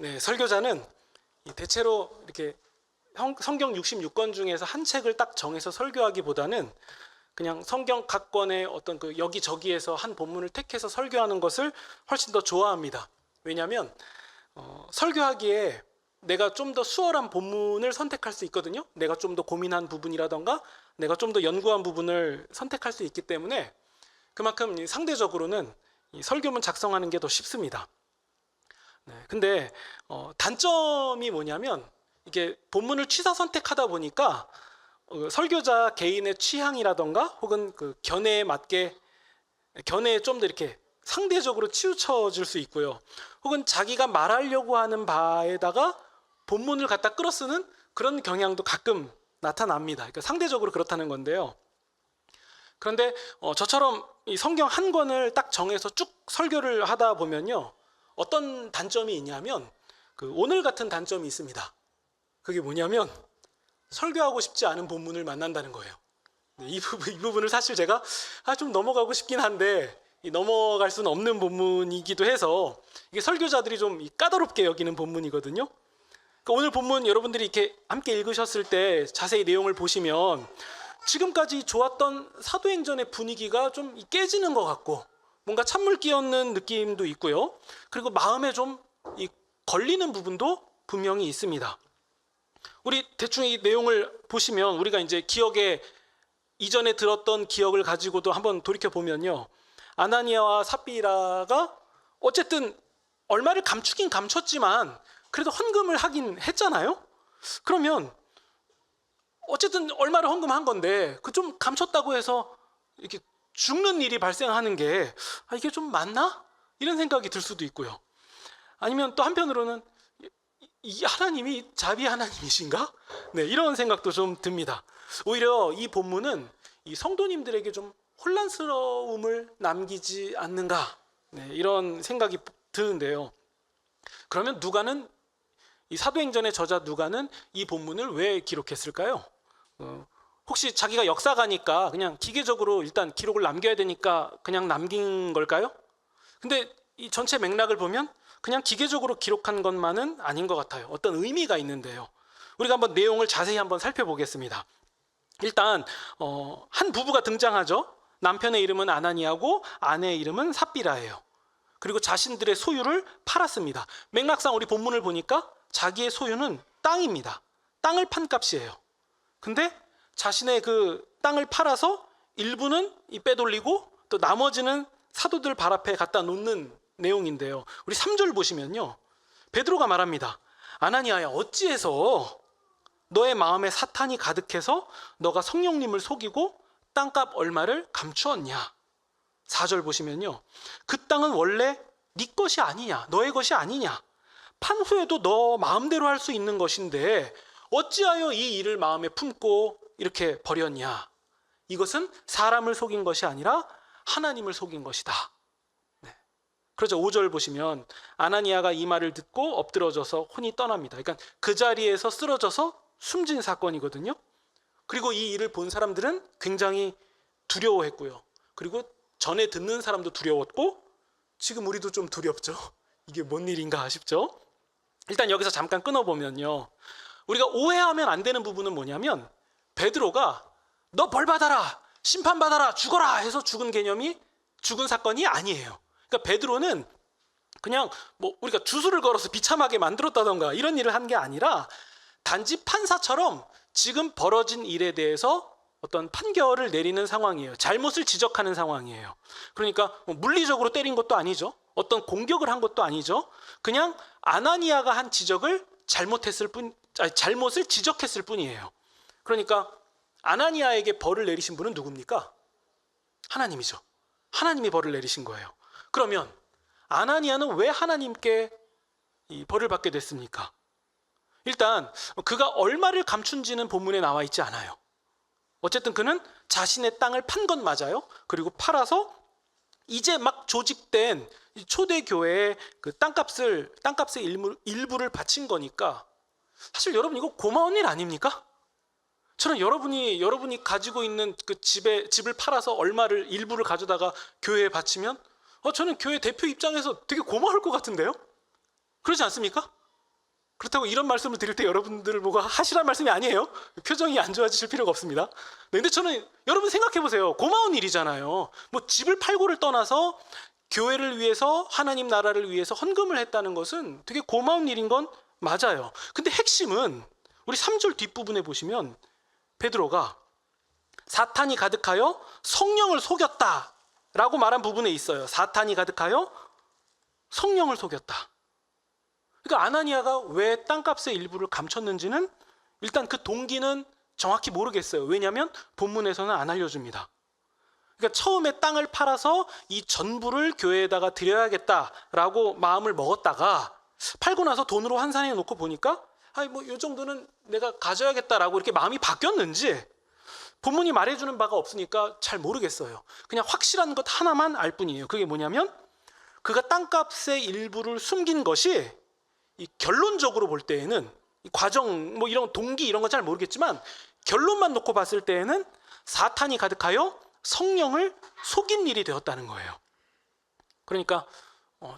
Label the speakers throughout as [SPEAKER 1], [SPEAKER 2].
[SPEAKER 1] 네, 설교자는 대체로 이렇게 성경 66권 중에서 한 책을 딱 정해서 설교하기보다는 그냥 성경 각 권의 어떤 그 여기저기에서 한 본문을 택해서 설교하는 것을 훨씬 더 좋아합니다. 왜냐하면 설교하기에 내가 좀 더 수월한 본문을 선택할 수 있거든요. 내가 좀 더 고민한 부분이라던가 내가 좀 더 연구한 부분을 선택할 수 있기 때문에 그만큼 상대적으로는 이 설교문 작성하는 게 더 쉽습니다. 네, 근데 단점이 뭐냐면 이게 본문을 취사 선택하다 보니까 설교자 개인의 취향이라던가 혹은 그 견해에 맞게 견해에 좀 더 이렇게 상대적으로 치우쳐질 수 있고요. 혹은 자기가 말하려고 하는 바에다가 본문을 갖다 끌어쓰는 그런 경향도 가끔 나타납니다. 그러니까 상대적으로 그렇다는 건데요. 그런데 저처럼 이 성경 한 권을 딱 정해서 쭉 설교를 하다 보면요, 어떤 단점이 있냐면 그 오늘 같은 단점이 있습니다. 그게 뭐냐면 설교하고 싶지 않은 본문을 만난다는 거예요. 네, 이 부분을 사실 제가 좀 넘어가고 싶긴 한데 넘어갈 수는 없는 본문이기도 해서 이게 설교자들이 좀 까다롭게 여기는 본문이거든요. 그러니까 오늘 본문 여러분들이 이렇게 함께 읽으셨을 때 자세히 내용을 보시면 지금까지 좋았던 사도행전의 분위기가 좀 깨지는 것 같고 뭔가 찬물 끼얹는 느낌도 있고요. 그리고 마음에 좀 걸리는 부분도 분명히 있습니다. 우리 대충 이 내용을 보시면 우리가 이제 기억에 이전에 들었던 기억을 가지고도 한번 돌이켜 보면요, 아나니아와 삽비라가 어쨌든 얼마를 감추긴 감췄지만 그래도 헌금을 하긴 했잖아요. 그러면 어쨌든 얼마를 헌금한 건데 그 좀 감췄다고 해서 이렇게 죽는 일이 발생하는 게 이게 좀 맞나? 이런 생각이 들 수도 있고요. 아니면 또 한편으로는 이 하나님이 자비 하나님이신가? 네, 이런 생각도 좀 듭니다. 오히려 이 본문은 이 성도님들에게 좀 혼란스러움을 남기지 않는가? 네, 이런 생각이 드는데요. 그러면 누가는 이 사도행전의 저자 누가는 이 본문을 왜 기록했을까요? 혹시 자기가 역사가니까 그냥 기계적으로 일단 기록을 남겨야 되니까 그냥 남긴 걸까요? 근데 이 전체 맥락을 보면 그냥 기계적으로 기록한 것만은 아닌 것 같아요. 어떤 의미가 있는데요. 우리가 한번 내용을 자세히 한번 살펴보겠습니다. 일단 한 부부가 등장하죠. 남편의 이름은 아나니아고 아내의 이름은 삽비라예요. 그리고 자신들의 소유를 팔았습니다. 맥락상 우리 본문을 보니까 자기의 소유는 땅입니다. 땅을 판 값이에요. 근데 자신의 그 땅을 팔아서 일부는 빼돌리고 또 나머지는 사도들 발 앞에 갖다 놓는 내용인데요. 우리 3절 보시면요, 베드로가 말합니다. 아나니아야, 어찌해서 너의 마음에 사탄이 가득해서 너가 성령님을 속이고 땅값 얼마를 감추었냐. 4절 보시면요, 그 땅은 원래 네 것이 아니냐, 너의 것이 아니냐, 판 후에도 너 마음대로 할 수 있는 것인데 어찌하여 이 일을 마음에 품고 이렇게 버렸냐. 이것은 사람을 속인 것이 아니라 하나님을 속인 것이다. 네. 그러자 5절 보시면 아나니아가 이 말을 듣고 엎드러져서 혼이 떠납니다. 그러니까 그 자리에서 쓰러져서 숨진 사건이거든요. 그리고 이 일을 본 사람들은 굉장히 두려워했고요. 그리고 전에 듣는 사람도 두려웠고 지금 우리도 좀 두렵죠. 이게 뭔 일인가 싶죠. 일단 여기서 잠깐 끊어보면요, 우리가 오해하면 안 되는 부분은 뭐냐면 베드로가 너 벌 받아라, 심판 받아라, 죽어라 해서 죽은 개념이 죽은 사건이 아니에요. 그러니까 베드로는 그냥 뭐 우리가 주술을 걸어서 비참하게 만들었다던가 이런 일을 한 게 아니라 단지 판사처럼 지금 벌어진 일에 대해서 어떤 판결을 내리는 상황이에요. 잘못을 지적하는 상황이에요. 그러니까 물리적으로 때린 것도 아니죠. 어떤 공격을 한 것도 아니죠. 그냥 아나니아가 한 지적을 잘못을 지적했을 뿐이에요. 그러니까 아나니아에게 벌을 내리신 분은 누굽니까? 하나님이죠. 하나님이 벌을 내리신 거예요. 그러면 아나니아는 왜 하나님께 이 벌을 받게 됐습니까? 일단 그가 얼마를 감춘지는 본문에 나와 있지 않아요. 어쨌든 그는 자신의 땅을 판 건 맞아요. 그리고 팔아서 이제 막 조직된 초대교회에 그 땅값의 일부를 바친 거니까 사실 여러분 이거 고마운 일 아닙니까? 저는 여러분이 가지고 있는 그 집을 팔아서 얼마를 일부를 가져다가 교회에 바치면 저는 교회 대표 입장에서 되게 고마울 것 같은데요? 그렇지 않습니까? 그렇다고 이런 말씀을 드릴 때 여러분들을 보고 하시란 말씀이 아니에요. 표정이 안 좋아지실 필요가 없습니다. 네, 근데 저는 여러분 생각해 보세요. 고마운 일이잖아요. 뭐 집을 팔고를 떠나서 교회를 위해서, 하나님 나라를 위해서 헌금을 했다는 것은 되게 고마운 일인 건 맞아요. 근데 핵심은 우리 3절 뒷부분에 보시면 베드로가 사탄이 가득하여 성령을 속였다라고 말한 부분에 있어요. 사탄이 가득하여 성령을 속였다. 그러니까 아나니아가 왜 땅값의 일부를 감췄는지는 일단 그 동기는 정확히 모르겠어요. 왜냐하면 본문에서는 안 알려줍니다. 그러니까 처음에 땅을 팔아서 이 전부를 교회에다가 드려야겠다라고 마음을 먹었다가 팔고 나서 돈으로 환산해 놓고 보니까 뭐 이 정도는 내가 가져야겠다라고 이렇게 마음이 바뀌었는지 본문이 말해주는 바가 없으니까 잘 모르겠어요. 그냥 확실한 것 하나만 알 뿐이에요. 그게 뭐냐면 그가 땅값의 일부를 숨긴 것이 이 결론적으로 볼 때에는 이 과정 뭐 이런 동기 이런 건 잘 모르겠지만 결론만 놓고 봤을 때에는 사탄이 가득하여 성령을 속인 일이 되었다는 거예요. 그러니까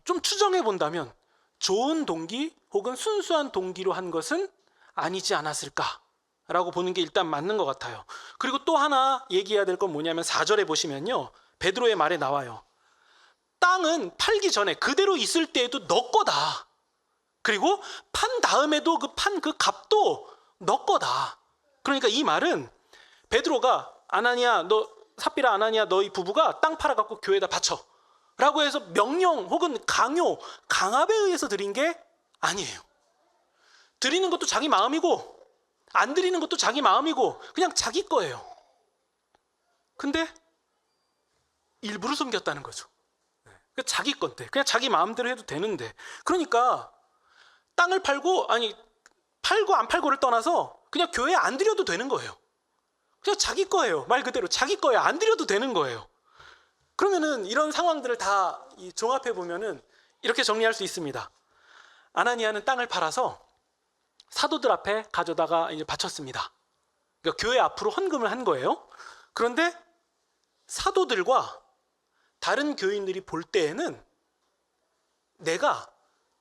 [SPEAKER 1] 좀 추정해 본다면 좋은 동기 혹은 순수한 동기로 한 것은 아니지 않았을까라고 보는 게 일단 맞는 것 같아요. 그리고 또 하나 얘기해야 될 건 뭐냐면 4절에 보시면요, 베드로의 말에 나와요. 땅은 팔기 전에 그대로 있을 때에도 너 거다. 그리고 판 다음에도 판 그 값도 너 거다. 그러니까 이 말은 베드로가 아나니아 삽비라 아나니아 너희 부부가 땅 팔아갖고 교회에다 바쳐 라고 해서 명령 혹은 강요, 강압에 의해서 드린 게 아니에요. 드리는 것도 자기 마음이고 안 드리는 것도 자기 마음이고 그냥 자기 거예요. 근데 일부를 숨겼다는 거죠. 자기 건데 그냥 자기 마음대로 해도 되는데, 그러니까 땅을 팔고 안 팔고를 떠나서 그냥 교회에 안 드려도 되는 거예요. 그냥 자기 거예요. 말 그대로 자기 거예요. 안 드려도 되는 거예요. 그러면은 이런 상황들을 다 종합해 보면은 이렇게 정리할 수 있습니다. 아나니아는 땅을 팔아서 사도들 앞에 가져다가 이제 바쳤습니다. 그러니까 교회 앞으로 헌금을 한 거예요. 그런데 사도들과 다른 교인들이 볼 때에는 내가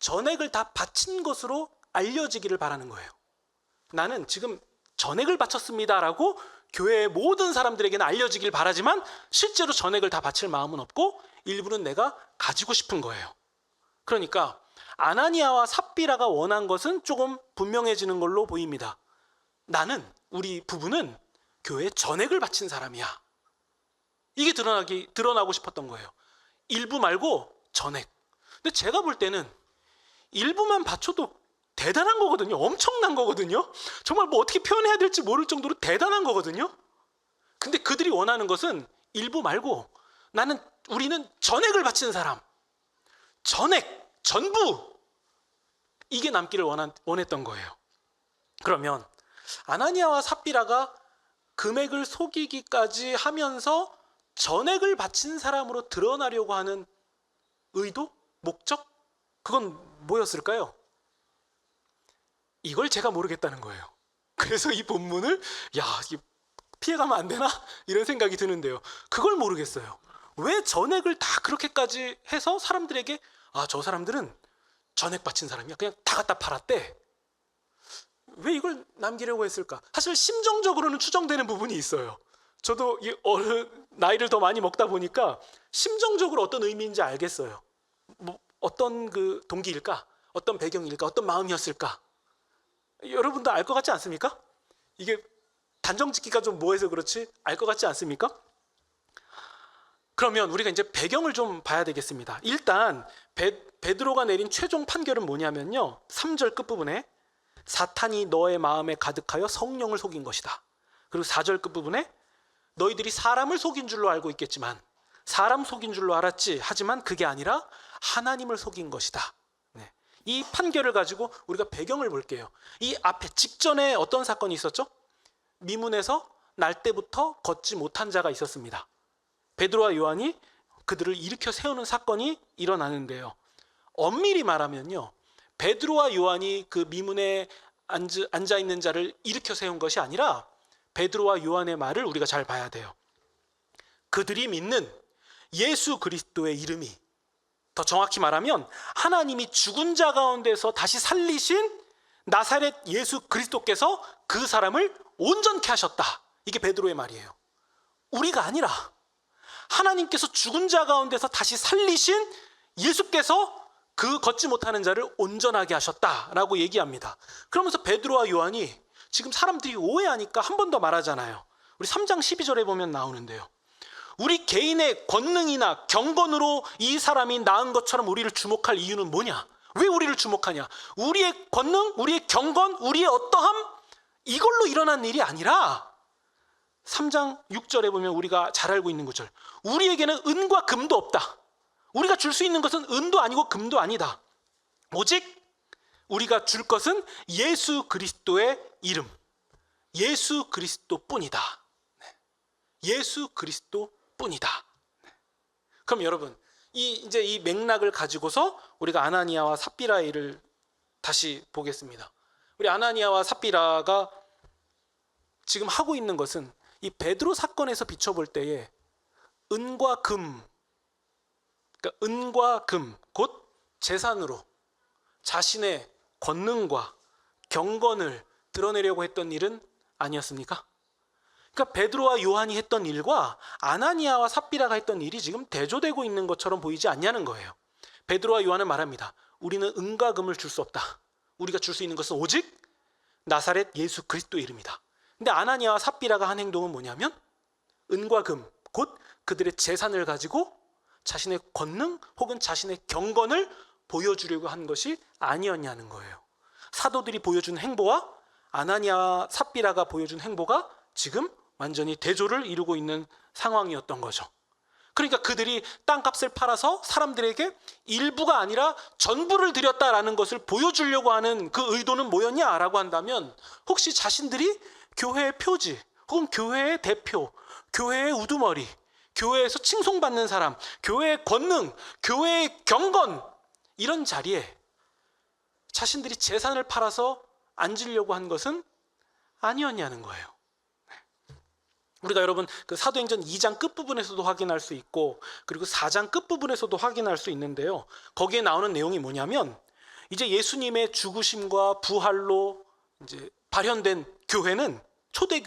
[SPEAKER 1] 전액을 다 바친 것으로 알려지기를 바라는 거예요. 나는 지금 전액을 바쳤습니다라고 교회의 모든 사람들에게는 알려지길 바라지만 실제로 전액을 다 바칠 마음은 없고 일부는 내가 가지고 싶은 거예요. 그러니까 아나니아와 삽비라가 원한 것은 조금 분명해지는 걸로 보입니다. 우리 부부는 교회에 전액을 바친 사람이야. 이게 드러나고 싶었던 거예요. 일부 말고 전액. 근데 제가 볼 때는 일부만 바쳐도 대단한 거거든요. 엄청난 거거든요. 정말 뭐 어떻게 표현해야 될지 모를 정도로 대단한 거거든요. 근데 그들이 원하는 것은 일부 말고 우리는 전액을 바치는 사람. 전액, 전부. 이게 남기를 원했던 거예요. 그러면 아나니아와 삽비라가 금액을 속이기까지 하면서 전액을 바친 사람으로 드러나려고 하는 의도? 목적? 그건 뭐였을까요? 이걸 제가 모르겠다는 거예요. 그래서 이 본문을 피해가면 안 되나? 이런 생각이 드는데요. 그걸 모르겠어요. 왜 전액을 다 그렇게까지 해서 사람들에게 저 사람들은 전액 바친 사람이야. 그냥 다 갖다 팔았대. 왜 이걸 남기려고 했을까? 사실 심정적으로는 추정되는 부분이 있어요. 저도 나이를 더 많이 먹다 보니까 심정적으로 어떤 의미인지 알겠어요. 뭐 어떤 그 동기일까? 어떤 배경일까? 어떤 마음이었을까? 여러분도 알 것 같지 않습니까? 이게 단정 짓기가 좀 뭐해서 그렇지 알 것 같지 않습니까? 그러면 우리가 이제 배경을 좀 봐야 되겠습니다. 일단 베드로가 내린 최종 판결은 뭐냐면요, 3절 끝부분에 사탄이 너의 마음에 가득하여 성령을 속인 것이다. 그리고 4절 끝부분에 너희들이 사람을 속인 줄로 알고 있겠지만 사람 속인 줄로 알았지, 하지만 그게 아니라 하나님을 속인 것이다. 이 판결을 가지고 우리가 배경을 볼게요. 이 앞에 직전에 어떤 사건이 있었죠? 미문에서 날 때부터 걷지 못한 자가 있었습니다. 베드로와 요한이 그들을 일으켜 세우는 사건이 일어나는데요. 엄밀히 말하면요, 베드로와 요한이 그 미문에 앉아 있는 자를 일으켜 세운 것이 아니라 베드로와 요한의 말을 우리가 잘 봐야 돼요. 그들이 믿는 예수 그리스도의 이름이, 더 정확히 말하면 하나님이 죽은 자 가운데서 다시 살리신 나사렛 예수 그리스도께서 그 사람을 온전케 하셨다. 이게 베드로의 말이에요. 우리가 아니라 하나님께서 죽은 자 가운데서 다시 살리신 예수께서 그 걷지 못하는 자를 온전하게 하셨다라고 얘기합니다. 그러면서 베드로와 요한이 지금 사람들이 오해하니까 한 번 더 말하잖아요. 우리 3장 12절에 보면 나오는데요. 우리 개인의 권능이나 경건으로 이 사람이 나은 것처럼 우리를 주목할 이유는 뭐냐? 왜 우리를 주목하냐? 우리의 권능, 우리의 경건, 우리의 어떠함, 이걸로 일어난 일이 아니라 3장 6절에 보면 우리가 잘 알고 있는 구절, 우리에게는 은과 금도 없다. 우리가 줄 수 있는 것은 은도 아니고 금도 아니다. 오직 우리가 줄 것은 예수 그리스도의 이름, 예수 그리스도뿐이다. 예수 그리스도뿐이다. 그럼 여러분, 이제 이 맥락을 가지고서 우리가 아나니아와 삽비라의 일을 다시 보겠습니다. 우리 아나니아와 삽비라가 지금 하고 있는 것은 이 베드로 사건에서 비춰볼 때에 은과 금, 그러니까 은과 금, 곧 재산으로 자신의 권능과 경건을 드러내려고 했던 일은 아니었습니까? 그러니까 베드로와 요한이 했던 일과 아나니아와 삽비라가 했던 일이 지금 대조되고 있는 것처럼 보이지 않냐는 거예요. 베드로와 요한은 말합니다. 우리는 은과 금을 줄 수 없다. 우리가 줄 수 있는 것은 오직 나사렛 예수 그리스도의 이름이다. 근데 아나니아와 삽비라가 한 행동은 뭐냐면 은과 금, 곧 그들의 재산을 가지고 자신의 권능 혹은 자신의 경건을 보여주려고 한 것이 아니었냐는 거예요. 사도들이 보여준 행보와 아나니아와 삽비라가 보여준 행보가 지금 완전히 대조를 이루고 있는 상황이었던 거죠. 그러니까 그들이 땅값을 팔아서 사람들에게 일부가 아니라 전부를 드렸다라는 것을 보여주려고 하는 그 의도는 뭐였냐라고 한다면, 혹시 자신들이 교회의 표지 혹은 교회의 대표, 교회의 우두머리, 교회에서 칭송받는 사람, 교회의 권능, 교회의 경건, 이런 자리에 자신들이 재산을 팔아서 앉으려고 한 것은 아니었냐는 거예요. 우리가 여러분 그 사도행전 2장 끝부분에서도 확인할 수 있고, 그리고 4장 끝부분에서도 확인할 수 있는데요. 거기에 나오는 내용이 뭐냐면, 이제 예수님의 죽으심과 부활로 이제 발현된 교회는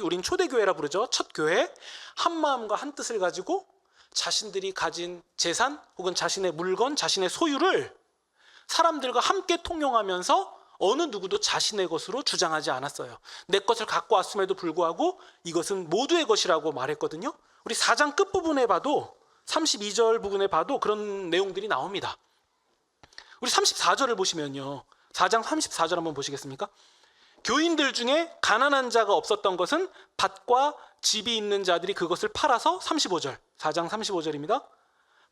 [SPEAKER 1] 우린 초대교회라 부르죠. 첫 교회, 한 마음과 한 뜻을 가지고 자신들이 가진 재산 혹은 자신의 물건, 자신의 소유를 사람들과 함께 통용하면서 어느 누구도 자신의 것으로 주장하지 않았어요. 내 것을 갖고 왔음에도 불구하고 이것은 모두의 것이라고 말했거든요. 우리 4장 끝부분에 봐도, 32절 부분에 봐도 그런 내용들이 나옵니다. 우리 34절을 보시면요, 4장 34절 한번 보시겠습니까? 교인들 중에 가난한 자가 없었던 것은 밭과 집이 있는 자들이 그것을 팔아서, 35절, 4장 35절입니다.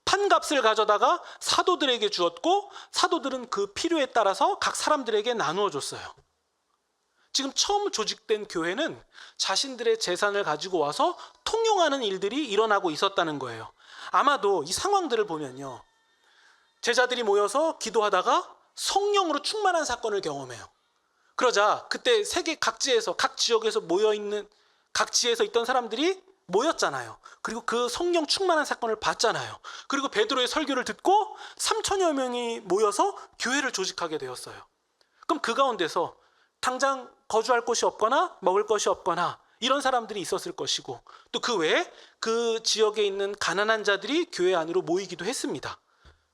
[SPEAKER 1] 판값을 가져다가 사도들에게 주었고 사도들은 그 필요에 따라서 각 사람들에게 나누어 줬어요. 지금 처음 조직된 교회는 자신들의 재산을 가지고 와서 통용하는 일들이 일어나고 있었다는 거예요. 아마도 이 상황들을 보면요, 제자들이 모여서 기도하다가 성령으로 충만한 사건을 경험해요. 그러자 그때 세계 각지에서, 각 지역에서 모여있는, 각 지에서 있던 사람들이 모였잖아요. 그리고 그 성령 충만한 사건을 봤잖아요. 그리고 베드로의 설교를 듣고 3천여 명이 모여서 교회를 조직하게 되었어요. 그럼 그 가운데서 당장 거주할 곳이 없거나 먹을 것이 없거나 이런 사람들이 있었을 것이고, 또 그 외에 그 지역에 있는 가난한 자들이 교회 안으로 모이기도 했습니다.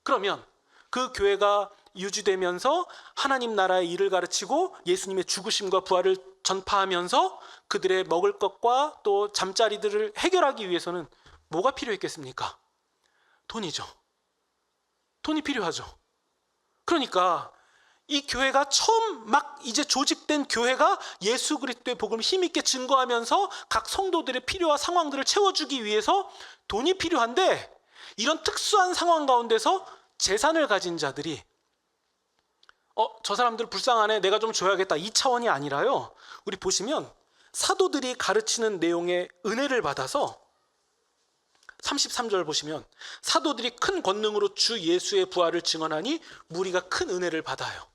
[SPEAKER 1] 그러면 그 교회가 유지되면서 하나님 나라의 일을 가르치고 예수님의 죽으심과 부활을 전파하면서 그들의 먹을 것과 또 잠자리들을 해결하기 위해서는 뭐가 필요했겠습니까? 돈이죠. 돈이 필요하죠. 그러니까 이 교회가 처음 막 이제 조직된 교회가 예수 그리스도의 복음을 힘있게 증거하면서 각 성도들의 필요와 상황들을 채워주기 위해서 돈이 필요한데, 이런 특수한 상황 가운데서 재산을 가진 자들이 저 사람들 불쌍하네, 내가 좀 줘야겠다, 이 차원이 아니라요. 우리 보시면 사도들이 가르치는 내용의 은혜를 받아서 33절 보시면, 사도들이 큰 권능으로 주 예수의 부활을 증언하니 무리가 큰 은혜를 받아요.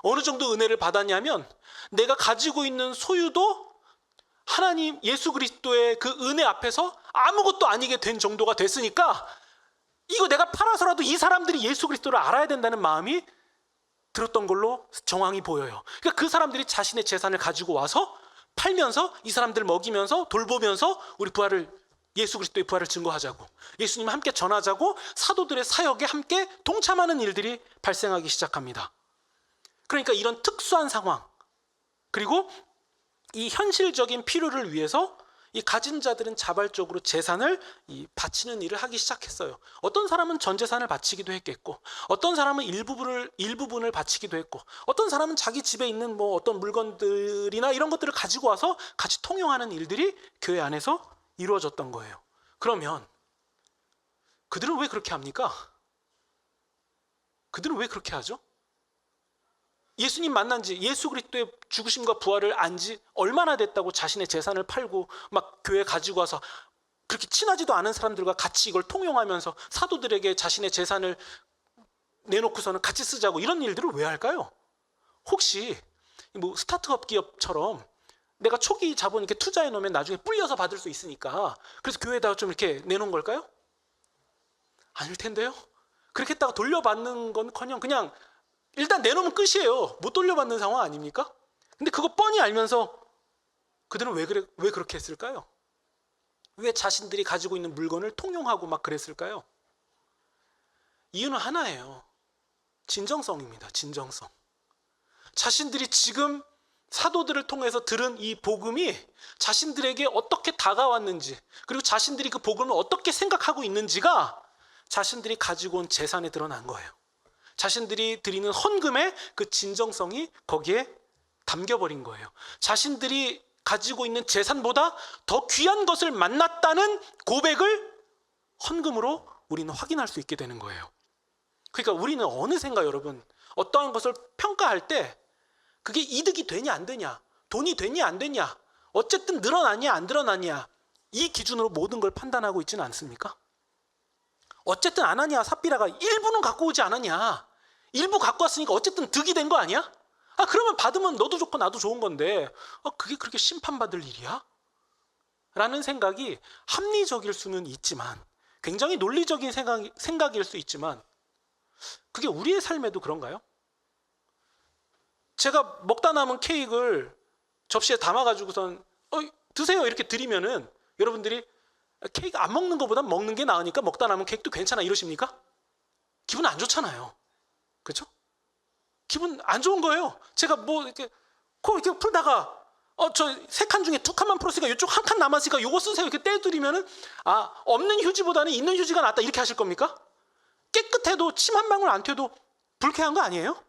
[SPEAKER 1] 어느 정도 은혜를 받았냐면, 내가 가지고 있는 소유도 하나님 예수 그리스도의 그 은혜 앞에서 아무것도 아니게 된 정도가 됐으니까 이거 내가 팔아서라도 이 사람들이 예수 그리스도를 알아야 된다는 마음이 들었던 걸로 정황이 보여요. 그러니까 그 사람들이 자신의 재산을 가지고 와서 팔면서 이 사람들 먹이면서 돌보면서 우리 부활을, 예수 그리스도의 부활을 증거하자고, 예수님과 함께 전하자고 사도들의 사역에 함께 동참하는 일들이 발생하기 시작합니다. 그러니까 이런 특수한 상황, 그리고 이 현실적인 필요를 위해서 이 가진 자들은 자발적으로 재산을 바치는 일을 하기 시작했어요. 어떤 사람은 전 재산을 바치기도 했겠고, 어떤 사람은 일부분을 바치기도 했고, 어떤 사람은 자기 집에 있는 뭐 어떤 물건들이나 이런 것들을 가지고 와서 같이 통용하는 일들이 교회 안에서 이루어졌던 거예요. 그러면 그들은 왜 그렇게 합니까? 그들은 왜 그렇게 하죠? 예수님 만난 지, 예수 그리스도의 죽으심과 부활을 안 지 얼마나 됐다고 자신의 재산을 팔고 막 교회 가지고 와서 그렇게 친하지도 않은 사람들과 같이 이걸 통용하면서 사도들에게 자신의 재산을 내놓고서는 같이 쓰자고, 이런 일들을 왜 할까요? 혹시 뭐 스타트업 기업처럼 내가 초기 자본 이렇게 투자해 놓으면 나중에 불려서 받을 수 있으니까 그래서 교회에다가 좀 이렇게 내놓은 걸까요? 아닐 텐데요. 그렇게 했다가 돌려받는 건커녕 그냥 일단 내놓으면 끝이에요. 못 돌려받는 상황 아닙니까? 근데 그거 뻔히 알면서 그들은 왜 그렇게 했을까요? 왜 자신들이 가지고 있는 물건을 통용하고 막 그랬을까요? 이유는 하나예요. 진정성입니다. 진정성. 자신들이 지금 사도들을 통해서 들은 이 복음이 자신들에게 어떻게 다가왔는지, 그리고 자신들이 그 복음을 어떻게 생각하고 있는지가 자신들이 가지고 온 재산에 드러난 거예요. 자신들이 드리는 헌금의 그 진정성이 거기에 담겨버린 거예요. 자신들이 가지고 있는 재산보다 더 귀한 것을 만났다는 고백을 헌금으로 우리는 확인할 수 있게 되는 거예요. 그러니까 우리는 어느샌가 여러분, 어떠한 것을 평가할 때 그게 이득이 되냐 안 되냐, 돈이 되냐 안 되냐, 어쨌든 늘어나냐 안 늘어나냐, 이 기준으로 모든 걸 판단하고 있지는 않습니까? 어쨌든 아나니아 삽비라가 일부는 갖고 오지 않았냐, 일부 갖고 왔으니까 어쨌든 득이 된 거 아니야? 그러면 받으면 너도 좋고 나도 좋은 건데 그게 그렇게 심판받을 일이야? 라는 생각이 합리적일 수는 있지만, 굉장히 논리적인 생각일 수 있지만, 그게 우리의 삶에도 그런가요? 제가 먹다 남은 케이크를 접시에 담아가지고선 드세요 이렇게 드리면은 여러분들이 케이크 안 먹는 것보단 먹는 게 나으니까 먹다 남은 케이크도 괜찮아 이러십니까? 기분 안 좋잖아요. 그렇죠? 기분 안 좋은 거예요. 제가 뭐 이렇게 코 이렇게 풀다가 저 3칸 중에 2칸만 풀었으니까 이쪽 1칸 남았으니까 요거 쓰세요 이렇게 떼드리면은 없는 휴지보다는 있는 휴지가 낫다 이렇게 하실 겁니까? 깨끗해도 침 한 방울 안 튀어도 불쾌한 거 아니에요?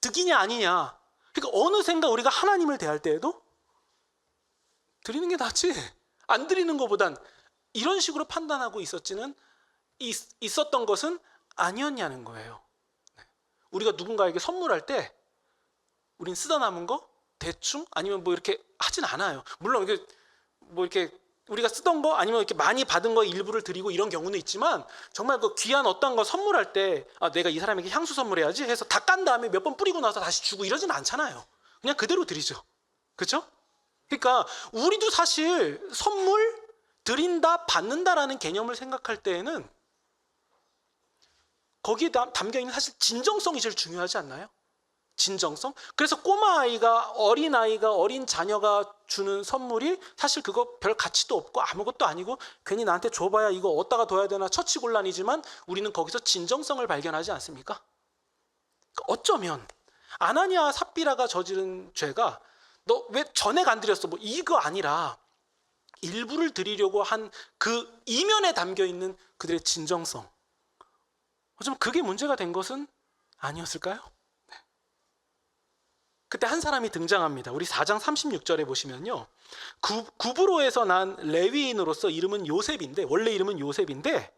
[SPEAKER 1] 득이냐 아니냐. 그러니까 어느샌가 우리가 하나님을 대할 때에도 드리는 게 낫지, 안 드리는 것보단, 이런 식으로 판단하고 있었던 것은 아니었냐는 거예요. 우리가 누군가에게 선물할 때 우린 쓰다 남은 거 대충 아니면 뭐 이렇게 하진 않아요. 물론 이게 뭐 이렇게 우리가 쓰던 거 아니면 이렇게 많이 받은 거 일부를 드리고 이런 경우는 있지만, 정말 그 귀한 어떤 거 선물할 때 내가 이 사람에게 향수 선물해야지 해서 다 깐 다음에 몇 번 뿌리고 나서 다시 주고 이러진 않잖아요. 그냥 그대로 드리죠. 그렇죠? 그러니까 우리도 사실 선물 드린다 받는다라는 개념을 생각할 때에는 거기에 담겨있는 사실 진정성이 제일 중요하지 않나요? 진정성? 그래서 꼬마아이가, 어린 자녀가 주는 선물이 사실 그거 별 가치도 없고 아무것도 아니고 괜히 나한테 줘봐야 이거 어디다가 둬야 되나 처치곤란이지만 우리는 거기서 진정성을 발견하지 않습니까? 어쩌면 아나니아 삽비라가 저지른 죄가 너 왜 전액 안 드렸어 뭐 이거 아니라 일부를 드리려고 한 그 이면에 담겨있는 그들의 진정성, 어쩌면 그게 문제가 된 것은 아니었을까요? 그때 한 사람이 등장합니다. 우리 4장 36절에 보시면요, 구브로에서 난 레위인으로서 이름은 요셉인데, 원래 이름은 요셉인데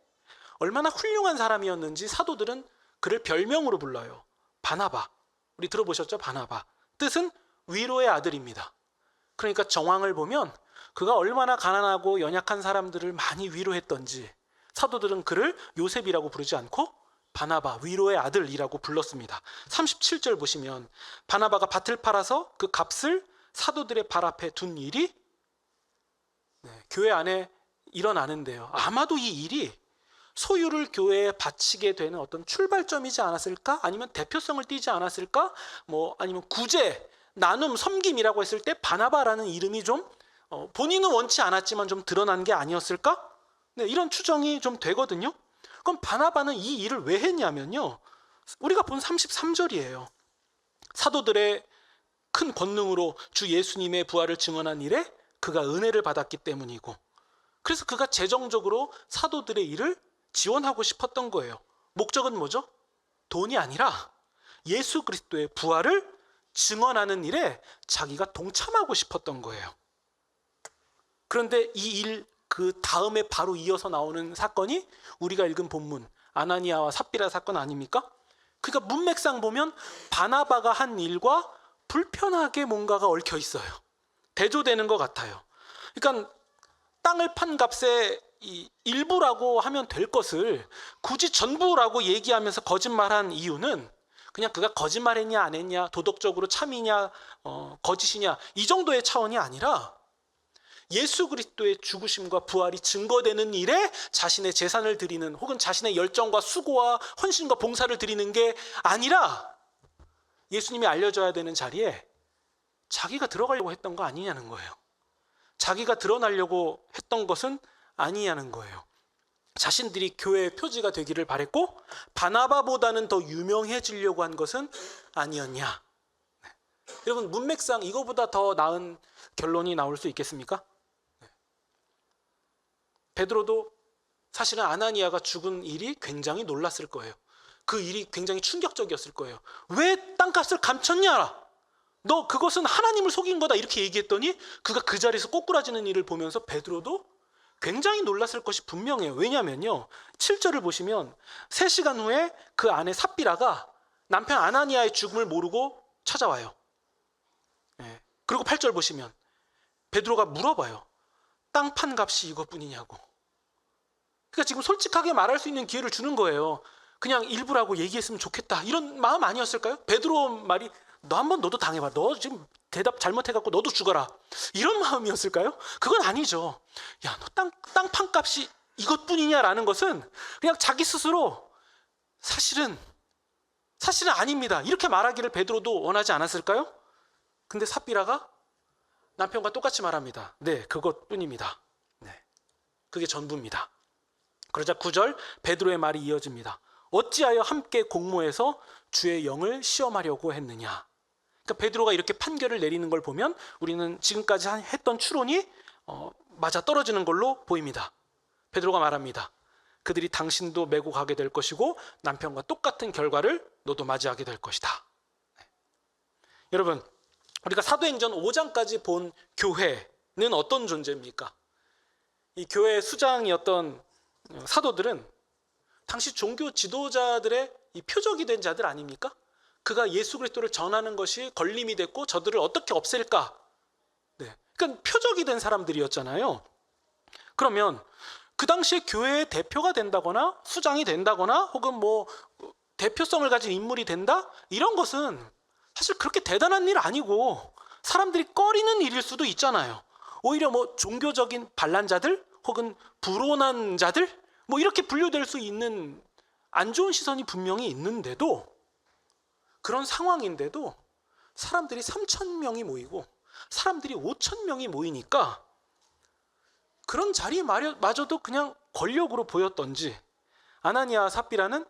[SPEAKER 1] 얼마나 훌륭한 사람이었는지 사도들은 그를 별명으로 불러요. 바나바. 우리 들어보셨죠? 바나바. 뜻은 위로의 아들입니다. 그러니까 정황을 보면 그가 얼마나 가난하고 연약한 사람들을 많이 위로했던지 사도들은 그를 요셉이라고 부르지 않고 바나바, 위로의 아들이라고 불렀습니다. 37절 보시면 바나바가 밭을 팔아서 그 값을 사도들의 발 앞에 둔 일이 교회 안에 일어나는데요. 아마도 이 일이 소유를 교회에 바치게 되는 어떤 출발점이지 않았을까? 아니면 대표성을 띠지 않았을까? 아니면 구제, 나눔, 섬김이라고 했을 때 바나바라는 이름이 좀 본인은 원치 않았지만 좀 드러난 게 아니었을까? 네, 이런 추정이 좀 되거든요. 그럼 바나바는 이 일을 왜 했냐면요, 우리가 본 33절이에요. 사도들의 큰 권능으로 주 예수님의 부활을 증언한 일에 그가 은혜를 받았기 때문이고, 그래서 그가 재정적으로 사도들의 일을 지원하고 싶었던 거예요. 목적은 뭐죠? 돈이 아니라 예수 그리스도의 부활을 증언하는 일에 자기가 동참하고 싶었던 거예요. 그런데 이 일 그 다음에 바로 이어서 나오는 사건이 우리가 읽은 본문 아나니아와 삽비라 사건 아닙니까? 그러니까 문맥상 보면 바나바가 한 일과 불편하게 뭔가가 얽혀 있어요. 대조되는 것 같아요. 그러니까 땅을 판 값의 이 일부라고 하면 될 것을 굳이 전부라고 얘기하면서 거짓말한 이유는 그냥 그가 거짓말했냐 안 했냐, 도덕적으로 참이냐 거짓이냐 이 정도의 차원이 아니라 예수 그리스도의 죽으심과 부활이 증거되는 일에 자신의 재산을 드리는, 혹은 자신의 열정과 수고와 헌신과 봉사를 드리는 게 아니라 예수님이 알려줘야 되는 자리에 자기가 들어가려고 했던 거 아니냐는 거예요. 자기가 드러나려고 했던 것은 아니냐는 거예요. 자신들이 교회의 표지가 되기를 바랬고 바나바보다는 더 유명해지려고 한 것은 아니었냐. 네. 여러분, 문맥상 이거보다 더 나은 결론이 나올 수 있겠습니까? 네. 베드로도 사실은 아나니아가 죽은 일이 굉장히 놀랐을 거예요. 그 일이 굉장히 충격적이었을 거예요. 왜 땅값을 감췄냐? 너 그것은 하나님을 속인 거다, 이렇게 얘기했더니 그가 그 자리에서 꼬꾸라지는 일을 보면서 베드로도 굉장히 놀랐을 것이 분명해요. 왜냐면요, 7절을 보시면 3시간 후에 그 아내 삽비라가 남편 아나니아의 죽음을 모르고 찾아와요. 네. 그리고 8절 보시면 베드로가 물어봐요. 땅 판 값이 이것뿐이냐고. 그러니까 지금 솔직하게 말할 수 있는 기회를 주는 거예요. 그냥 일부라고 얘기했으면 좋겠다, 이런 마음 아니었을까요? 베드로 말이 너 한번 너도 당해봐, 너 지금 대답 잘못해갖고 너도 죽어라, 이런 마음이었을까요? 그건 아니죠. 야, 너 땅 판 값이 이것뿐이냐라는 것은 그냥 자기 스스로 사실은 아닙니다, 이렇게 말하기를 베드로도 원하지 않았을까요? 근데 삽비라가 남편과 똑같이 말합니다. 네, 그것뿐입니다. 네, 그게 전부입니다. 그러자 9절 베드로의 말이 이어집니다. 어찌하여 함께 공모해서 주의 영을 시험하려고 했느냐. 그러니까 베드로가 이렇게 판결을 내리는 걸 보면 우리는 지금까지 했던 추론이 맞아 떨어지는 걸로 보입니다. 베드로가 말합니다. 그들이 당신도 메고 가게 될 것이고 남편과 똑같은 결과를 너도 맞이하게 될 것이다. 네. 여러분, 우리가 사도행전 5장까지 본 교회는 어떤 존재입니까? 이 교회의 수장이었던 사도들은 당시 종교 지도자들의 이 표적이 된 자들 아닙니까? 그가 예수 그리스도를 전하는 것이 걸림이 됐고 저들을 어떻게 없앨까? 네. 그러니까 표적이 된 사람들이었잖아요. 그러면 그 당시에 교회의 대표가 된다거나 수장이 된다거나 혹은 대표성을 가진 인물이 된다? 이런 것은 사실 그렇게 대단한 일 아니고 사람들이 꺼리는 일일 수도 있잖아요. 오히려 종교적인 반란자들 혹은 불온한 자들 이렇게 분류될 수 있는 안 좋은 시선이 분명히 있는데도, 그런 상황인데도 사람들이 3,000명이 모이고 사람들이 5,000명이 모이니까 그런 자리마저도 그냥 권력으로 보였던지 아나니아 삽비라는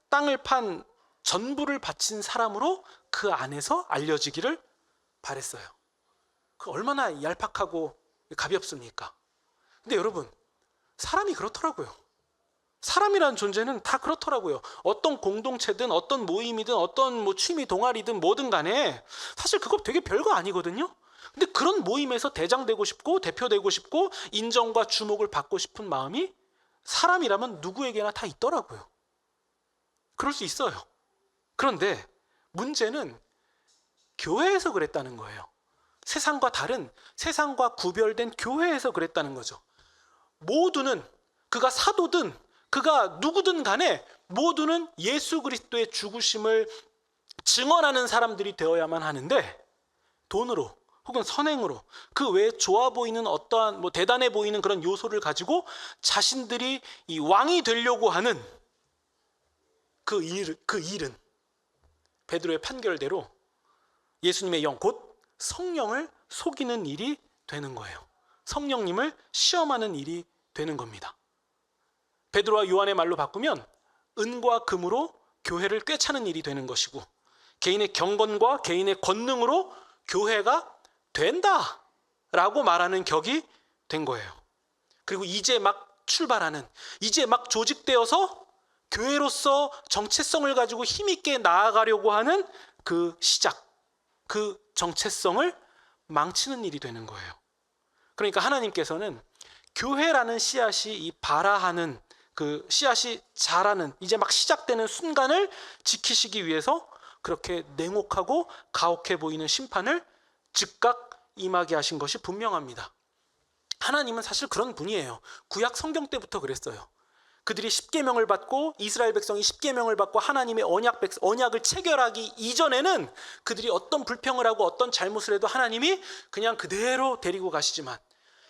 [SPEAKER 1] 땅을 판 전부를 바친 사람으로 그 안에서 알려지기를 바랬어요. 그 얼마나 얄팍하고 가볍습니까? 근데 여러분, 사람이 그렇더라고요. 사람이라는 존재는 다 그렇더라고요. 어떤 공동체든 어떤 모임이든 어떤 취미 동아리든 뭐든 간에 사실 그거 되게 별거 아니거든요. 근데 그런 모임에서 대장되고 싶고 대표되고 싶고 인정과 주목을 받고 싶은 마음이 사람이라면 누구에게나 다 있더라고요. 그럴 수 있어요. 그런데 문제는 교회에서 그랬다는 거예요. 세상과 다른, 세상과 구별된 교회에서 그랬다는 거죠. 모두는, 그가 사도든 그가 누구든 간에 모두는 예수 그리스도의 죽으심을 증언하는 사람들이 되어야만 하는데 돈으로, 혹은 선행으로 그 외에 좋아 보이는 어떠한 대단해 보이는 그런 요소를 가지고 자신들이 이 왕이 되려고 하는 그 일은 베드로의 판결대로 예수님의 영, 곧 성령을 속이는 일이 되는 거예요. 성령님을 시험하는 일이 되는 겁니다. 베드로와 요한의 말로 바꾸면 은과 금으로 교회를 꿰차는 일이 되는 것이고, 개인의 경건과 개인의 권능으로 교회가 된다라고 말하는 격이 된 거예요. 그리고 이제 막 출발하는, 이제 막 조직되어서 교회로서 정체성을 가지고 힘있게 나아가려고 하는 그 시작, 그 정체성을 망치는 일이 되는 거예요. 그러니까 하나님께서는 교회라는 씨앗이 이 발아하는 그 씨앗이 자라는 이제 막 시작되는 순간을 지키시기 위해서 그렇게 냉혹하고 가혹해 보이는 심판을 즉각 임하게 하신 것이 분명합니다. 하나님은 사실 그런 분이에요. 구약 성경 때부터 그랬어요. 그들이 십계명을 받고, 이스라엘 백성이 십계명을 받고 하나님의 언약을 체결하기 이전에는 그들이 어떤 불평을 하고 어떤 잘못을 해도 하나님이 그냥 그대로 데리고 가시지만,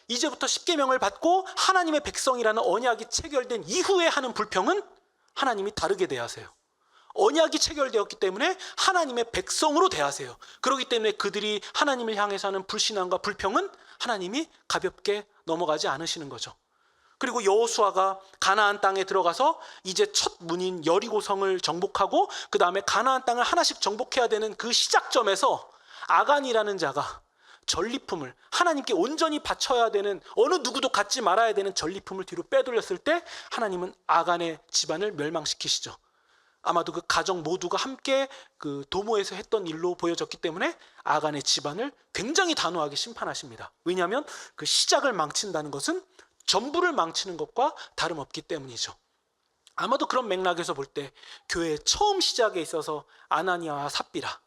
[SPEAKER 1] 이제부터 십계명을 받고 하나님의 백성이라는 언약이 체결된 이후에 하는 불평은 하나님이 다르게 대하세요. 언약이 체결되었기 때문에 하나님의 백성으로 대하세요. 그렇기 때문에 그들이 하나님을 향해서 하는 불신앙과 불평은 하나님이 가볍게 넘어가지 않으시는 거죠. 그리고 여호수아가 가나안 땅에 들어가서 이제 첫 문인 여리고성을 정복하고 그 다음에 가나안 땅을 하나씩 정복해야 되는 그 시작점에서 아간이라는 자가 전리품을, 하나님께 온전히 바쳐야 되는, 어느 누구도 갖지 말아야 되는 전리품을 뒤로 빼돌렸을 때 하나님은 아간의 집안을 멸망시키시죠. 아마도 그 가정 모두가 함께 그 도모에서 했던 일로 보여졌기 때문에 아간의 집안을 굉장히 단호하게 심판하십니다. 왜냐하면 그 시작을 망친다는 것은 전부를 망치는 것과 다름없기 때문이죠. 아마도 그런 맥락에서 볼 때 교회의 처음 시작에 있어서 아나니아와 삽비라,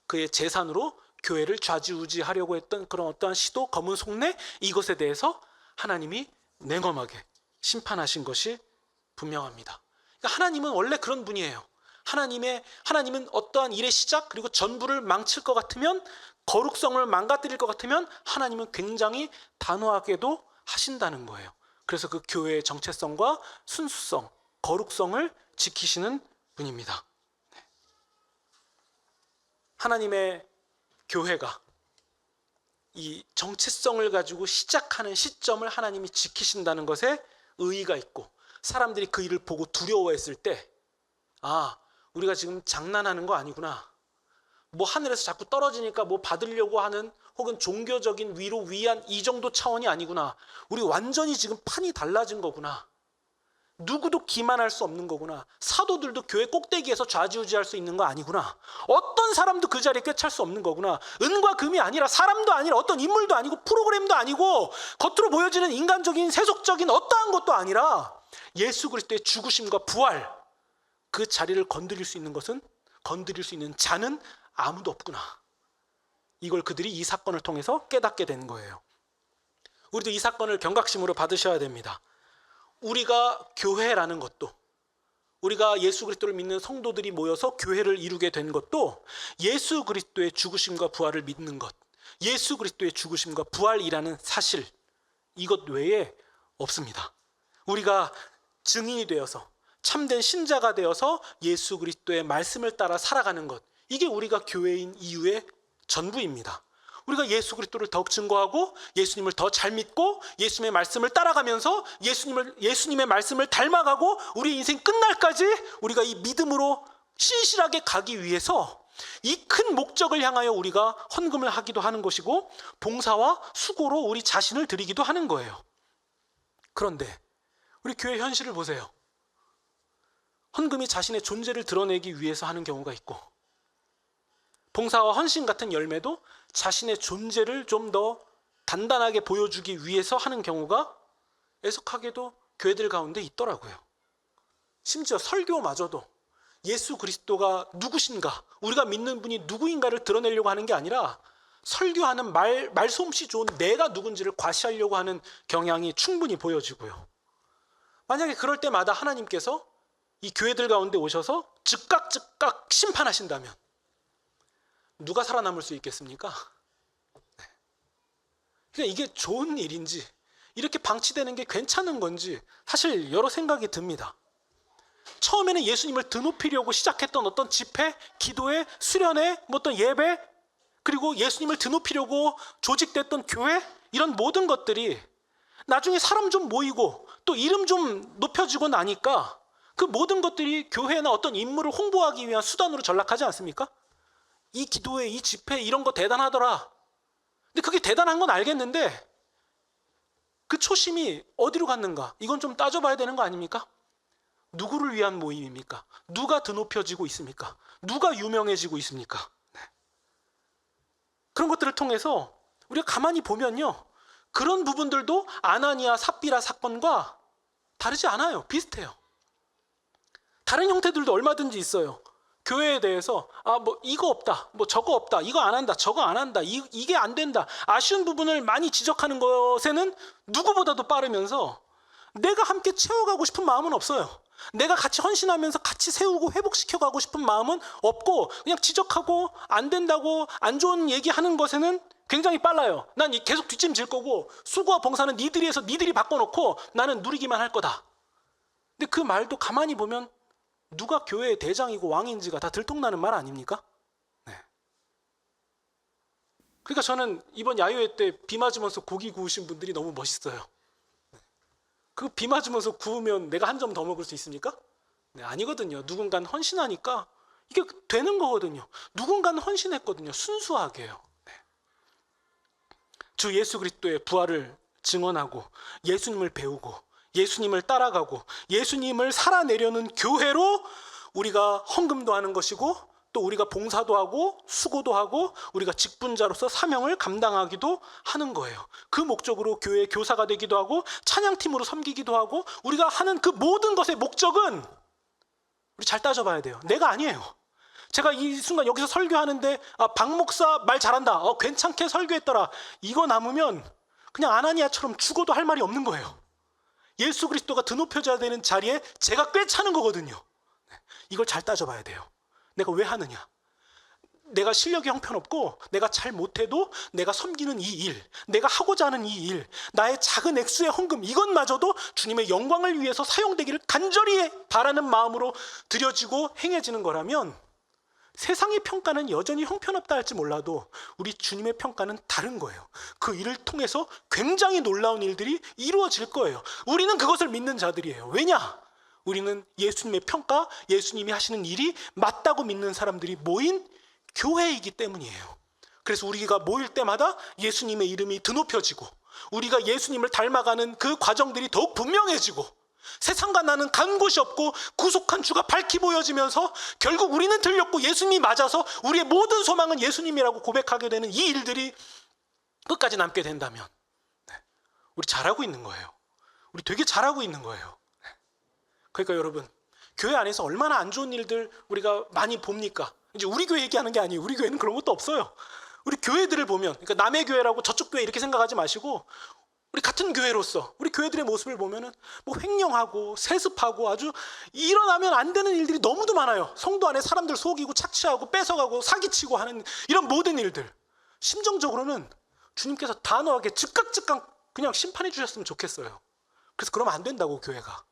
[SPEAKER 1] 그의 재산으로 교회를 좌지우지하려고 했던 그런 어떠한 시도, 검은 속내, 이것에 대해서 하나님이 냉엄하게 심판하신 것이 분명합니다. 그러니까 하나님은 원래 그런 분이에요. 하나님은 어떠한 일의 시작 그리고 전부를 망칠 것 같으면, 거룩성을 망가뜨릴 것 같으면 하나님은 굉장히 단호하게도 하신다는 거예요. 그래서 그 교회의 정체성과 순수성, 거룩성을 지키시는 분입니다. 하나님의 교회가 이 정체성을 가지고 시작하는 시점을 하나님이 지키신다는 것에 의의가 있고, 사람들이 그 일을 보고 두려워했을 때, 아, 우리가 지금 장난하는 거 아니구나, 하늘에서 자꾸 떨어지니까 받으려고 하는 혹은 종교적인 위로 위안 이 정도 차원이 아니구나, 우리 완전히 지금 판이 달라진 거구나, 누구도 기만할 수 없는 거구나, 사도들도 교회 꼭대기에서 좌지우지할 수 있는 거 아니구나, 어떤 사람도 그 자리에 꿰찰 수 없는 거구나, 은과 금이 아니라, 사람도 아니라, 어떤 인물도 아니고, 프로그램도 아니고, 겉으로 보여지는 인간적인 세속적인 어떠한 것도 아니라 예수 그리스도의 죽으심과 부활, 그 자리를 건드릴 수 있는 자는 아무도 없구나. 이걸 그들이 이 사건을 통해서 깨닫게 된 거예요. 우리도 이 사건을 경각심으로 받으셔야 됩니다. 우리가 교회라는 것도, 우리가 예수 그리스도를 믿는 성도들이 모여서 교회를 이루게 된 것도 예수 그리스도의 죽으심과 부활을 믿는 것, 예수 그리스도의 죽으심과 부활이라는 사실, 이것 외에 없습니다. 우리가 증인이 되어서, 참된 신자가 되어서 예수 그리스도의 말씀을 따라 살아가는 것, 이게 우리가 교회인 이유의 전부입니다. 우리가 예수 그리스도를 더욱 증거하고 예수님을 더 잘 믿고 예수님의 말씀을 따라가면서 예수님의 말씀을 닮아가고 우리 인생 끝날까지 우리가 이 믿음으로 신실하게 가기 위해서 이 큰 목적을 향하여 우리가 헌금을 하기도 하는 것이고, 봉사와 수고로 우리 자신을 드리기도 하는 거예요. 그런데 우리 교회 현실을 보세요. 헌금이 자신의 존재를 드러내기 위해서 하는 경우가 있고, 봉사와 헌신 같은 열매도 자신의 존재를 좀 더 단단하게 보여주기 위해서 하는 경우가 애석하게도 교회들 가운데 있더라고요. 심지어 설교마저도 예수 그리스도가 누구신가, 우리가 믿는 분이 누구인가를 드러내려고 하는 게 아니라 설교하는 말솜씨 좋은 내가 누군지를 과시하려고 하는 경향이 충분히 보여지고요. 만약에 그럴 때마다 하나님께서 이 교회들 가운데 오셔서 즉각 심판하신다면 누가 살아남을 수 있겠습니까? 그러니까 이게 좋은 일인지, 이렇게 방치되는 게 괜찮은 건지 사실 여러 생각이 듭니다. 처음에는 예수님을 드높이려고 시작했던 어떤 집회, 기도회, 수련회, 뭐 어떤 예배, 그리고 예수님을 드높이려고 조직됐던 교회, 이런 모든 것들이 나중에 사람 좀 모이고 또 이름 좀 높여지고 나니까 그 모든 것들이 교회나 어떤 인물을 홍보하기 위한 수단으로 전락하지 않습니까? 이 기도회, 이 집회, 이런 거 대단하더라. 근데 그게 대단한 건 알겠는데 그 초심이 어디로 갔는가? 이건 좀 따져봐야 되는 거 아닙니까? 누구를 위한 모임입니까? 누가 드높여지고 있습니까? 누가 유명해지고 있습니까? 네. 그런 것들을 통해서 우리가 가만히 보면요, 그런 부분들도 아나니아 삽비라 사건과 다르지 않아요. 비슷해요. 다른 형태들도 얼마든지 있어요. 교회에 대해서 뭐 이거 없다, 뭐 저거 없다, 이거 안 한다, 저거 안 한다, 이게 안 된다, 아쉬운 부분을 많이 지적하는 것에는 누구보다도 빠르면서 내가 함께 채워가고 싶은 마음은 없어요. 내가 같이 헌신하면서 같이 세우고 회복시켜가고 싶은 마음은 없고 그냥 지적하고 안 된다고 안 좋은 얘기하는 것에는 굉장히 빨라요. 난 계속 뒷짐질 거고 수고와 봉사는 니들이 해서 니들이 바꿔놓고 나는 누리기만 할 거다. 근데 그 말도 가만히 보면 누가 교회의 대장이고 왕인지가 다 들통나는 말 아닙니까? 네. 그러니까 저는 이번 야유회 때 비 맞으면서 고기 구우신 분들이 너무 멋있어요. 그 비 맞으면서 구우면 내가 한 점 더 먹을 수 있습니까? 네, 아니거든요. 누군가는 헌신하니까 이게 되는 거거든요. 누군가는 헌신했거든요. 순수하게요. 네. 주 예수 그리스도의 부활을 증언하고 예수님을 배우고 예수님을 따라가고 예수님을 살아내려는 교회로 우리가 헌금도 하는 것이고 또 우리가 봉사도 하고 수고도 하고 우리가 직분자로서 사명을 감당하기도 하는 거예요. 그 목적으로 교회의 교사가 되기도 하고 찬양팀으로 섬기기도 하고 우리가 하는 그 모든 것의 목적은 우리 잘 따져봐야 돼요. 내가 아니에요. 제가 이 순간 여기서 설교하는데 박 목사 말 잘한다, 괜찮게 설교했더라, 이거 남으면 그냥 아나니아처럼 죽어도 할 말이 없는 거예요. 예수 그리스도가 드높여져야 되는 자리에 제가 꽤 차는 거거든요. 이걸 잘 따져봐야 돼요. 내가 왜 하느냐? 내가 실력이 형편없고 내가 잘 못해도 내가 섬기는 이 일, 내가 하고자 하는 이 일, 나의 작은 액수의 헌금, 이것마저도 주님의 영광을 위해서 사용되기를 간절히 바라는 마음으로 드려지고 행해지는 거라면 세상의 평가는 여전히 형편없다 할지 몰라도 우리 주님의 평가는 다른 거예요. 그 일을 통해서 굉장히 놀라운 일들이 이루어질 거예요. 우리는 그것을 믿는 자들이에요. 왜냐? 우리는 예수님의 평가, 예수님이 하시는 일이 맞다고 믿는 사람들이 모인 교회이기 때문이에요. 그래서 우리가 모일 때마다 예수님의 이름이 드높여지고 우리가 예수님을 닮아가는 그 과정들이 더욱 분명해지고 세상과 나는 간 곳이 없고 구속한 주가 밝히 보여지면서 결국 우리는 들렸고 예수님이 맞아서 우리의 모든 소망은 예수님이라고 고백하게 되는 이 일들이 끝까지 남게 된다면 우리 잘하고 있는 거예요. 우리 되게 잘하고 있는 거예요. 그러니까 여러분, 교회 안에서 얼마나 안 좋은 일들 우리가 많이 봅니까? 이제 우리 교회 얘기하는 게 아니에요. 우리 교회는 그런 것도 없어요. 우리 교회들을 보면, 그러니까 남의 교회라고 저쪽 교회 이렇게 생각하지 마시고 우리 같은 교회로서 우리 교회들의 모습을 보면은 뭐 횡령하고 세습하고 아주 일어나면 안 되는 일들이 너무도 많아요. 성도 안에 사람들 속이고 착취하고 뺏어가고 사기치고 하는 이런 모든 일들. 심정적으로는 주님께서 단호하게 즉각 그냥 심판해 주셨으면 좋겠어요. 그래서 그러면 안 된다고, 교회가.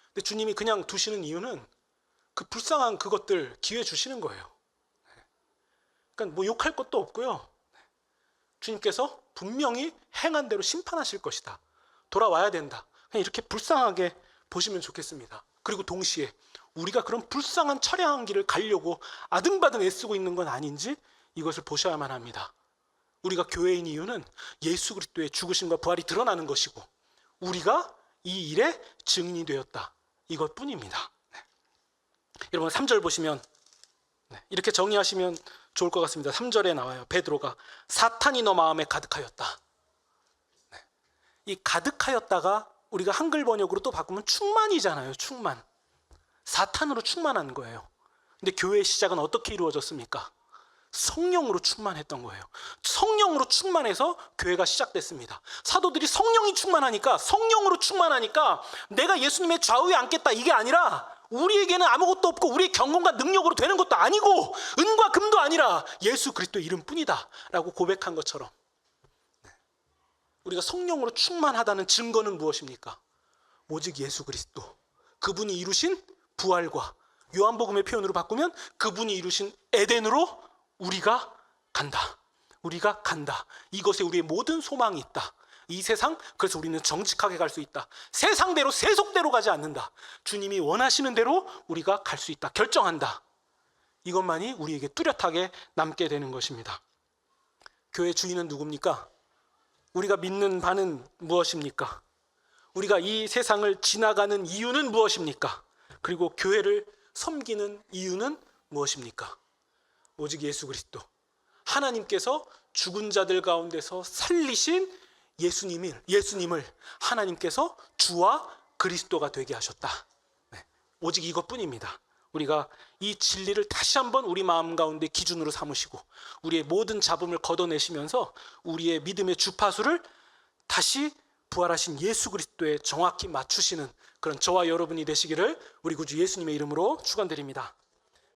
[SPEAKER 1] 근데 주님이 그냥 두시는 이유는 그 불쌍한 그것들 기회 주시는 거예요. 그러니까 뭐 욕할 것도 없고요. 주님께서 분명히 행한 대로 심판하실 것이다. 돌아와야 된다. 그냥 이렇게 불쌍하게 보시면 좋겠습니다. 그리고 동시에 우리가 그런 불쌍한 처량한 길을 가려고 아등바등 애쓰고 있는 건 아닌지 이것을 보셔야만 합니다. 우리가 교회인 이유는 예수 그리스도의 죽으심과 부활이 드러나는 것이고 우리가 이 일의 증인이 되었다. 이것뿐입니다. 여러분 3절 보시면 이렇게 정의하시면 좋을 것 같습니다. 3절에 나와요. 베드로가 사탄이 너 마음에 가득하였다. 이 가득하였다가 우리가 한글 번역으로 또 바꾸면 충만이잖아요. 충만. 사탄으로 충만한 거예요. 근데 교회의 시작은 어떻게 이루어졌습니까? 성령으로 충만했던 거예요. 성령으로 충만해서 교회가 시작됐습니다. 사도들이 성령이 충만하니까, 성령으로 충만하니까 내가 예수님의 좌우에 앉겠다 이게 아니라 우리에게는 아무것도 없고 우리의 경험과 능력으로 되는 것도 아니고 은과 금도 아니라 예수 그리스도의 이름뿐이다 라고 고백한 것처럼 우리가 성령으로 충만하다는 증거는 무엇입니까? 오직 예수 그리스도, 그분이 이루신 부활과 요한복음의 표현으로 바꾸면 그분이 이루신 에덴으로 우리가 간다. 우리가 간다. 이것에 우리의 모든 소망이 있다. 이 세상, 그래서 우리는 정직하게 갈 수 있다. 세상대로 세속대로 가지 않는다. 주님이 원하시는 대로 우리가 갈 수 있다. 결정한다. 이것만이 우리에게 뚜렷하게 남게 되는 것입니다. 교회 주인은 누굽니까? 우리가 믿는 바는 무엇입니까? 우리가 이 세상을 지나가는 이유는 무엇입니까? 그리고 교회를 섬기는 이유는 무엇입니까? 오직 예수 그리스도, 하나님께서 죽은 자들 가운데서 살리신 예수님을 하나님께서 주와 그리스도가 되게 하셨다. 네, 오직 이것뿐입니다. 우리가 이 진리를 다시 한번 우리 마음 가운데 기준으로 삼으시고 우리의 모든 잡음을 걷어내시면서 우리의 믿음의 주파수를 다시 부활하신 예수 그리스도에 정확히 맞추시는 그런 저와 여러분이 되시기를 우리 구주 예수님의 이름으로 축원드립니다.